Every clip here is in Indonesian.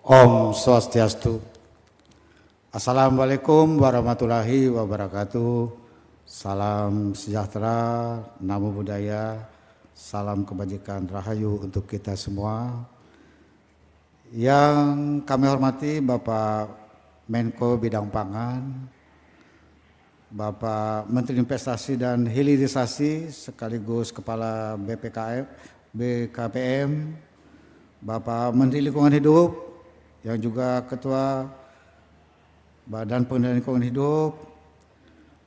Om Swastiastu. Assalamualaikum warahmatullahi wabarakatuh. Salam sejahtera, namo buddhaya, salam kebajikan rahayu untuk kita semua. Yang kami hormati Bapak Menko Bidang Pangan, Bapak Menteri Investasi dan Hilirisasi sekaligus Kepala BKPM, Bapak Menteri Lingkungan Hidup yang juga Ketua Badan Pengendalian Lingkungan Hidup,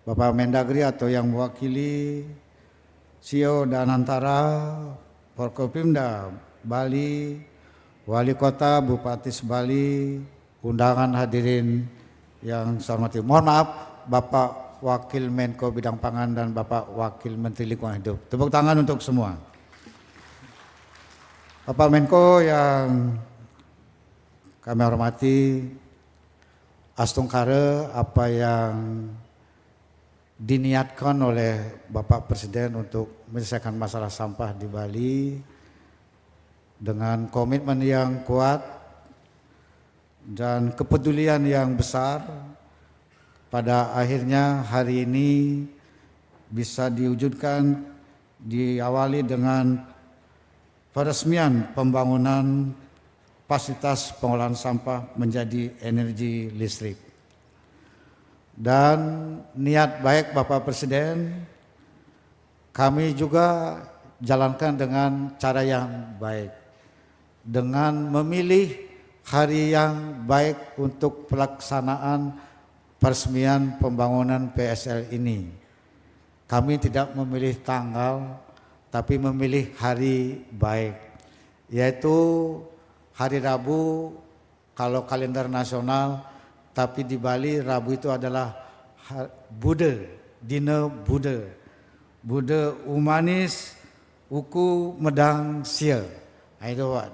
Bapak Mendagri atau yang mewakili CEO dan Antara, Forkopimda Bali, Wali Kota, Bupati Sebali, undangan hadirin yang saya hormati. Mohon maaf Bapak Wakil Menko Bidang Pangan dan Bapak Wakil Menteri Lingkungan Hidup. Tepuk tangan untuk semua. Bapak Menko yang kami hormati, astungkara apa yang diniatkan oleh Bapak Presiden untuk menyelesaikan masalah sampah di Bali dengan komitmen yang kuat dan kepedulian yang besar, pada akhirnya hari ini bisa diwujudkan, diawali dengan peresmian pembangunan fasilitas pengolahan sampah menjadi energi listrik. Dan niat baik Bapak Presiden kami juga jalankan dengan cara yang baik, dengan memilih hari yang baik untuk pelaksanaan peresmian pembangunan PSL ini. Kami tidak memilih tanggal, tapi memilih hari baik, yaitu hari Rabu kalau kalender nasional, tapi di Bali Rabu itu adalah Buddha, Dina Buddha, Buddha Umanis Uku Medang Sia. Nah, itu Pak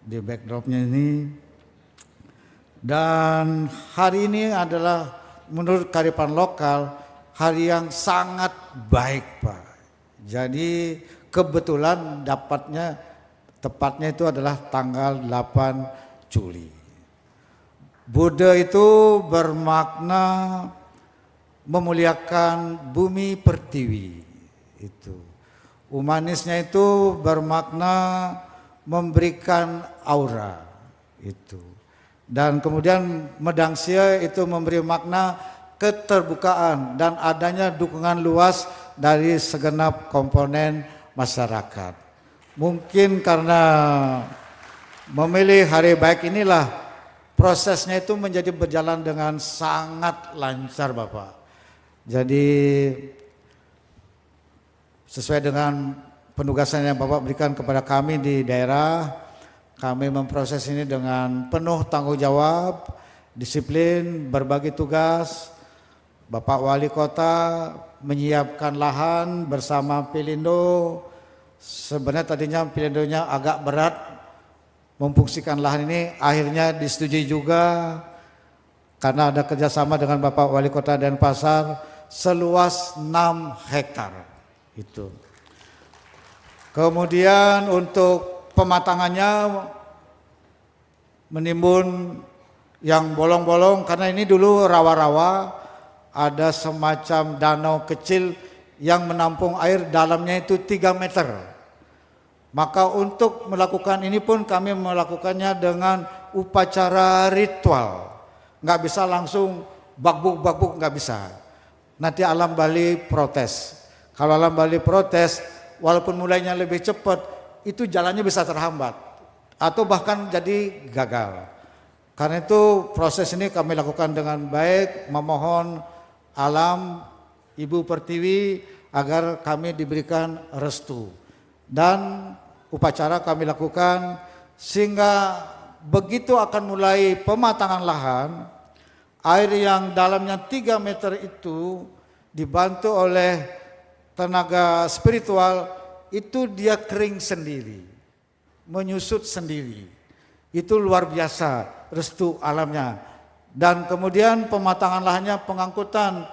di backdropnya ini. Dan hari ini adalah menurut kearifan lokal hari yang sangat baik Pak. Jadi kebetulan tepatnya itu adalah tanggal 8 Juli. Buddha itu bermakna memuliakan bumi pertiwi. Itu. Umanisnya itu bermakna memberikan aura. Itu. Dan kemudian Medangsia itu memberi makna keterbukaan dan adanya dukungan luas dari segenap komponen masyarakat. Mungkin karena memilih hari baik inilah prosesnya itu menjadi berjalan dengan sangat lancar Bapak. Jadi sesuai dengan penugasan yang Bapak berikan kepada kami di daerah, kami memproses ini dengan penuh tanggung jawab, disiplin, berbagi tugas. Bapak Wali Kota menyiapkan lahan bersama Pelindo. Sebenarnya tadinya Pelindonya agak berat memfungsikan lahan ini, akhirnya disetujui juga karena ada kerjasama dengan Bapak Wali Kota Denpasar seluas 6 hektar. Itu. Kemudian untuk pematangannya menimbun yang bolong-bolong, karena ini dulu rawa-rawa, ada semacam danau kecil yang menampung air, dalamnya itu 3 meter. Maka untuk melakukan ini pun kami melakukannya dengan upacara ritual. Nggak bisa langsung bakbuk nggak bisa. Nanti alam Bali protes. Kalau alam Bali protes, walaupun mulainya lebih cepat, itu jalannya bisa terhambat atau bahkan jadi gagal. Karena itu proses ini kami lakukan dengan baik, memohon alam Ibu Pertiwi agar kami diberikan restu. Dan upacara kami lakukan sehingga begitu akan mulai pematangan lahan, air yang dalamnya 3 meter itu dibantu oleh tenaga spiritual, itu dia kering sendiri, menyusut sendiri. Itu luar biasa restu alamnya. Dan kemudian pematangan lahannya, pengangkutan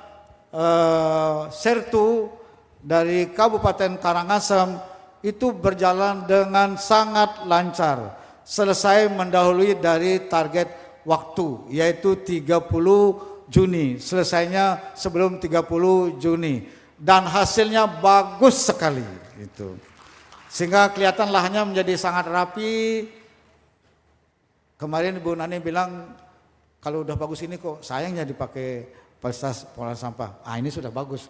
sertu dari Kabupaten Karangasem itu berjalan dengan sangat lancar. selesai mendahului dari target waktu, yaitu 30 Juni. Selesainya sebelum 30 Juni. Dan hasilnya bagus sekali. Gitu. Sehingga kelihatan lahannya menjadi sangat rapi. Kemarin Ibu Nani bilang, kalau udah bagus ini kok sayangnya dipakai fasilitas pengolahan sampah. Ini sudah bagus.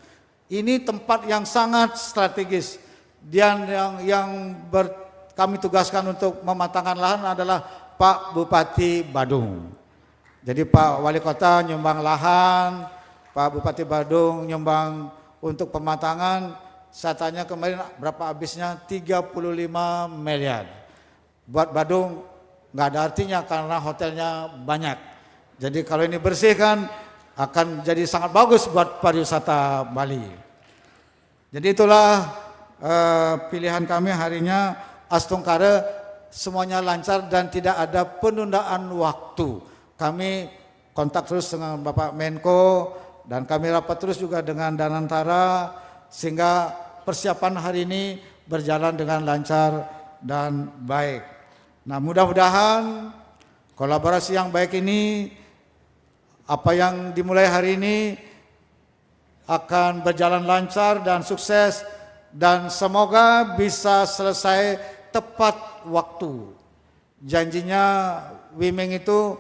Ini tempat yang sangat strategis. Dan yang kami tugaskan untuk mematangkan lahan adalah Pak Bupati Badung. Jadi Pak Wali Kota nyumbang lahan, Pak Bupati Badung nyumbang untuk pematangan. Saya tanya kemarin berapa habisnya, 35 miliar. Buat Badung nggak ada artinya karena hotelnya banyak. Jadi kalau ini bersihkan akan jadi sangat bagus buat pariwisata Bali. Jadi itulah pilihan kami harinya, Astungkara semuanya lancar dan tidak ada penundaan waktu. Kami kontak terus dengan Bapak Menko dan kami rapat terus juga dengan Danantara sehingga persiapan hari ini berjalan dengan lancar dan baik. Nah, mudah-mudahan kolaborasi yang baik ini, apa yang dimulai hari ini akan berjalan lancar dan sukses dan semoga bisa selesai tepat waktu. Janjinya Wiming itu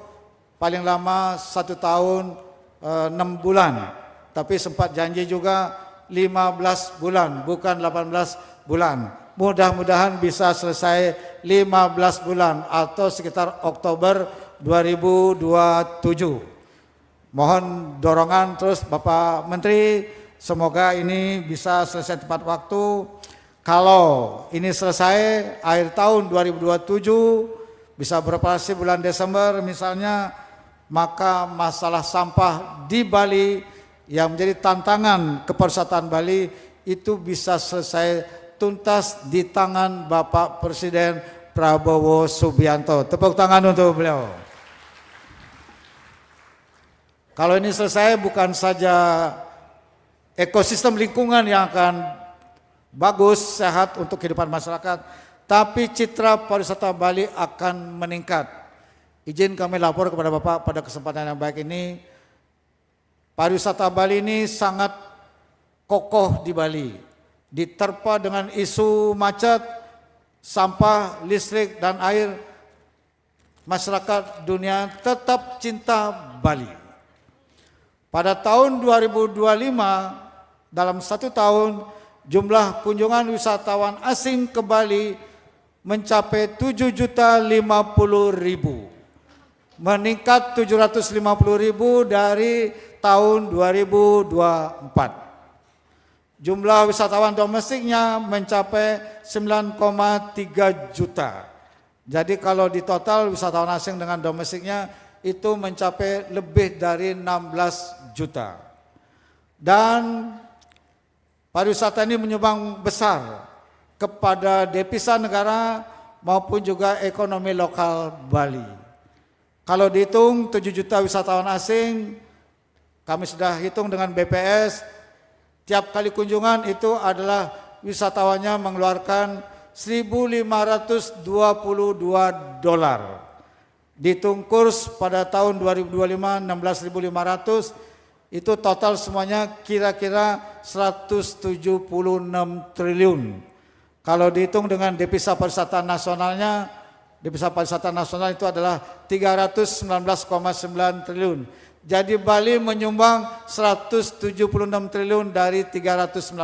paling lama 1 tahun 6 bulan, tapi sempat janji juga 15 bulan, bukan 18 bulan. Mudah-mudahan bisa selesai 15 bulan atau sekitar Oktober 2027. Mohon dorongan terus Bapak Menteri, semoga ini bisa selesai tepat waktu. Kalau ini selesai akhir tahun 2027, bisa beroperasi bulan Desember misalnya, maka masalah sampah di Bali yang menjadi tantangan kepariwisataan Bali itu bisa selesai tuntas di tangan Bapak Presiden Prabowo Subianto. Tepuk tangan untuk beliau. Kalau ini selesai bukan saja ekosistem lingkungan yang akan bagus, sehat untuk kehidupan masyarakat, tapi citra pariwisata Bali akan meningkat. Izin kami lapor kepada Bapak pada kesempatan yang baik ini, pariwisata Bali ini sangat kokoh di Bali, diterpa dengan isu macet, sampah, listrik, dan air. Masyarakat dunia tetap cinta Bali. Pada tahun 2025, dalam 1 tahun, jumlah kunjungan wisatawan asing ke Bali mencapai 7.050.000. Meningkat 750.000 dari tahun 2024. Jumlah wisatawan domestiknya mencapai 9,3 juta. Jadi kalau di total wisatawan asing dengan domestiknya itu mencapai lebih dari 16 juta. Dan pariwisata ini menyumbang besar kepada devisa negara maupun juga ekonomi lokal Bali. Kalau dihitung 7 juta wisatawan asing, kami sudah hitung dengan BPS, tiap kali kunjungan itu adalah wisatawannya mengeluarkan $1.522. Dihitung kurs pada tahun 2025 16.500, itu total semuanya kira-kira 176 triliun. Kalau dihitung dengan devisa pariwisata nasionalnya, devisa pariwisata nasional itu adalah 319,9 triliun. Jadi Bali menyumbang 176 triliun dari 319,9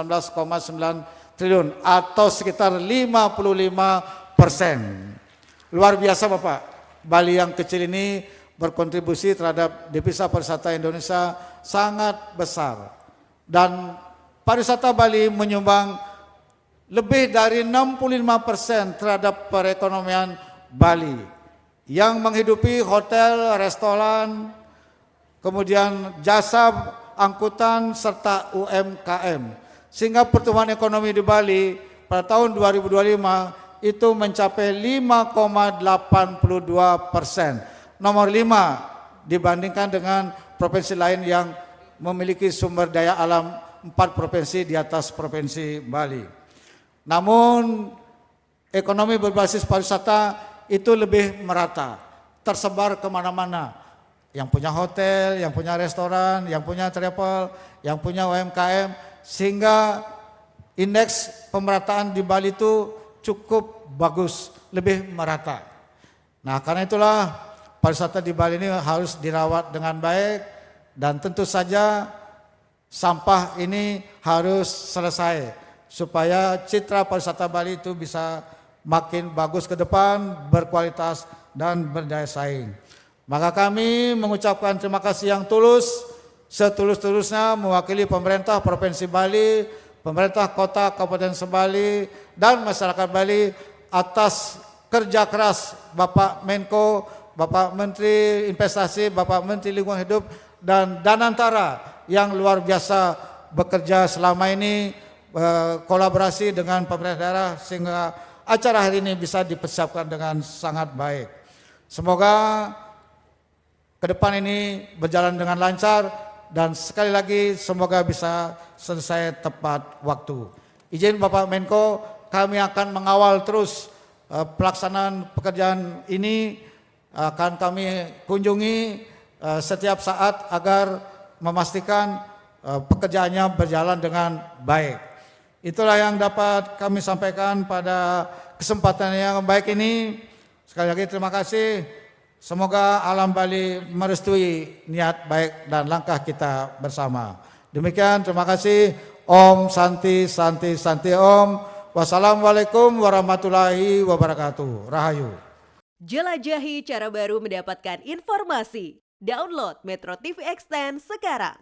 triliun atau sekitar 55%. Luar biasa Bapak. Bali yang kecil ini berkontribusi terhadap devisa pariwisata Indonesia sangat besar. Dan pariwisata Bali menyumbang lebih dari 65% terhadap perekonomian Bali yang menghidupi hotel, restoran, kemudian jasa angkutan serta UMKM. Sehingga pertumbuhan ekonomi di Bali pada tahun 2025 itu mencapai 5,82%. Nomor 5 dibandingkan dengan provinsi lain yang memiliki sumber daya alam 4 provinsi di atas provinsi Bali. Namun ekonomi berbasis pariwisata itu lebih merata, tersebar kemana-mana. Yang punya hotel, yang punya restoran, yang punya travel, yang punya UMKM, sehingga indeks pemerataan di Bali itu cukup bagus, lebih merata. Nah, karena itulah pariwisata di Bali ini harus dirawat dengan baik, dan tentu saja sampah ini harus selesai supaya citra pariwisata Bali itu bisa makin bagus ke depan, berkualitas dan berdaya saing. Maka kami mengucapkan terima kasih yang tulus, setulus-tulusnya mewakili pemerintah Provinsi Bali, pemerintah Kota Kabupaten Sebali, dan masyarakat Bali atas kerja keras Bapak Menko, Bapak Menteri Investasi, Bapak Menteri Lingkungan Hidup, dan Danantara yang luar biasa bekerja selama ini, kolaborasi dengan pemerintah daerah sehingga acara hari ini bisa dipersiapkan dengan sangat baik. Semoga ke depan ini berjalan dengan lancar dan sekali lagi semoga bisa selesai tepat waktu. Izin Bapak Menko, kami akan mengawal terus pelaksanaan pekerjaan ini, akan kami kunjungi setiap saat agar memastikan pekerjaannya berjalan dengan baik. Itulah yang dapat kami sampaikan pada kesempatan yang baik ini. Sekali lagi terima kasih. Semoga alam Bali merestui niat baik dan langkah kita bersama. Demikian, terima kasih. Om Santi Santi Santi Om. Wassalamualaikum warahmatullahi wabarakatuh. Rahayu. Jelajahi cara baru mendapatkan informasi. Download Metro TV Extend sekarang.